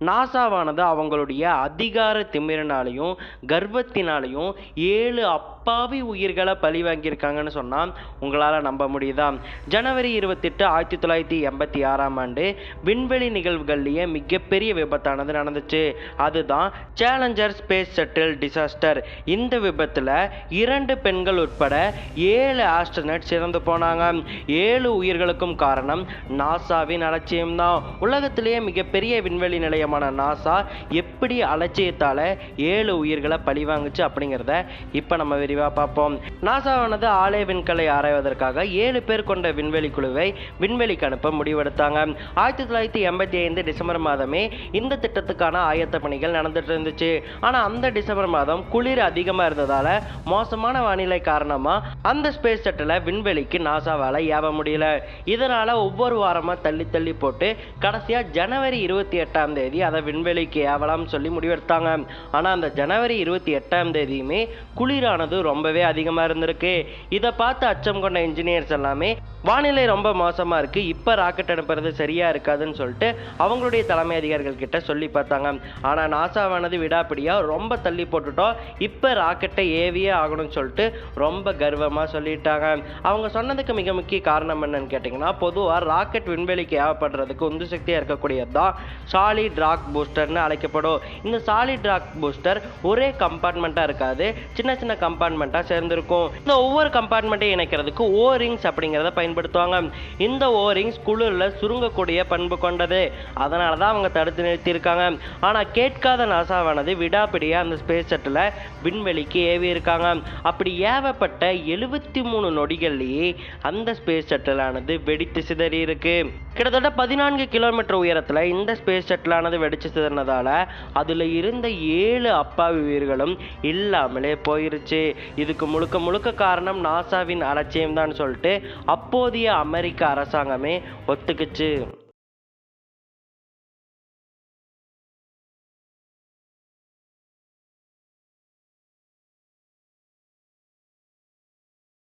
நாசாவானது அவங்களுடைய அதிகார திமிரினாலையும் கர்வத்தினாலையும் 7 அப்பாவி உயிர்களை பழி வாங்கியிருக்காங்கன்னு சொன்னால் உங்களால் நம்ப முடியுதா? ஜனவரி 28, 1986ஆம் ஆண்டு விண்வெளி நிகழ்வுகள்லேயே மிகப்பெரிய விபத்தானது நடந்துச்சு. அதுதான் சேலஞ்சர் ஸ்பேஸ் ஷட்டில் டிசாஸ்டர். இந்த விபத்தில் 2 பெண்கள் உட்பட 7 ஆஸ்ட்ரோனட்ஸ் இறந்து போனாங்க. 7 உயிர்களுக்கும் காரணம் நாசாவின் அலட்சியம்தான். உலகத்திலேயே மிகப்பெரிய விண்வெளி நிலையமான நாசா எப்படி அலட்சியத்தால் 7 உயிர்களை பழிவாங்குச்சு அப்படிங்கிறத இப்போ நம்ம விரிவாக பார்ப்போம். நாசாவானது ஆலய விண்கலை ஆராய்வதற்காக 7 பேர் கொண்ட விண்வெளி குழுவை விண்வெளிக்கு அனுப்ப முடிவெடுத்தாங்க. 1985 டிசம்பர் மாதமே இந்த திட்டத்துக்கான ஆயத்த பணிகள் நடந்துட்டு இருந்துச்சு. ஆனால் அந்த டிசம்பர் மாதம் குளிர் அதிகமாக இருந்ததால மோசமான வானிலை காரணமாக அந்த ஸ்பேஸ் ஷட்டிலை விண்வெளிக்கு நாசாவால் ஏவ முடியல. இதனால ஒவ்வொரு வாரமாக தள்ளி தள்ளி போட்டு கடைசியாக ஜனவரி 28ஆம் தேதி அதை விண்வெளிக்கு ஏவலாம்னு சொல்லி முடிவெடுத்தாங்க. ஆனால் அந்த ஜனவரி 28ஆம் தேதியுமே குளிரானது ரொம்பவே அதிகமாக இருந்திருக்கு. இதை பார்த்து அச்சம் கொண்ட இன்ஜினியர்ஸ் எல்லாமே வானிலை ரொம்ப மோசமாக இருக்குது, இப்போ ராக்கெட் அனுப்புறது சரியாக இருக்காதுன்னு சொல்லிட்டு அவங்களுடைய தலைமை அதிகாரிகள் கிட்ட சொல்லி பார்த்தாங்க. ஆனால் நாசாவானது விடாப்பிடியாக ரொம்ப தள்ளி போட்டுட்டோம், இப்போ ராக்கெட்டை ஏவியே ஆகணும்னு சொல்லிட்டு ரொம்ப கர்வமாக சொல்லிட்டாங்க. அவங்க சொன்னதுக்கு மிக முக்கிய காரணம் என்னன்னு கேட்டிங்கன்னா, பொதுவாக ராக்கெட் விண்வெளிக்கு ஏவப்படுறதுக்கு உந்து சக்தியாக இருக்கக்கூடியது தான் சாலிட் ராக் பூஸ்டர்னு அழைக்கப்படும். இந்த சாலிட் ராக் பூஸ்டர் ஒரே கம்பார்ட்மெண்ட்டாக இருக்காது, சின்ன சின்ன கம்பார்ட்மெண்ட்டாக சேர்ந்துருக்கும். இந்த ஒவ்வொரு கம்பார்ட்மெண்ட்டையும் இணைக்கிறதுக்கு ஓரிங்ஸ் அப்படிங்கிறத பயன்படுத்துவாங்க. இந்த ஓரிங்ஸ் குளிரில் சுருங்கக்கூடிய பண்பு கொண்டது. அதனால தான் அவங்க தடுத்து நிறுத்தியிருக்காங்க. ஆனால் கேட்காத நாசாவானது விடாப்பிடியாக அந்த ஸ்பேஸ் ஷட்டில் விண்வெளிக்கு ஏவி இருக்காங்க. அப்படி ஏவப்பட்ட 73 நொடிகள்லேயே அந்த ஸ்பேஸ் ஷட்டிலானது வெடித்து சிதறி இருக்கு. கிட்டத்தட்ட 14 கிலோமீட்டர் உயரத்தில் இந்த ஸ்பேஸ் ஷட்டிலானது வெடிச்சு சிதறினதால அதில் இருந்த 7 அப்பாவி உயிர்களும் இல்லாமலே போயிருச்சு. இதுக்கு முழுக்க முழுக்க காரணம் நாசாவின் அலட்சியம் தான் சொல்லிட்டு அப்போதைய அமெரிக்க அரசாங்கமே ஒத்துக்குச்சு.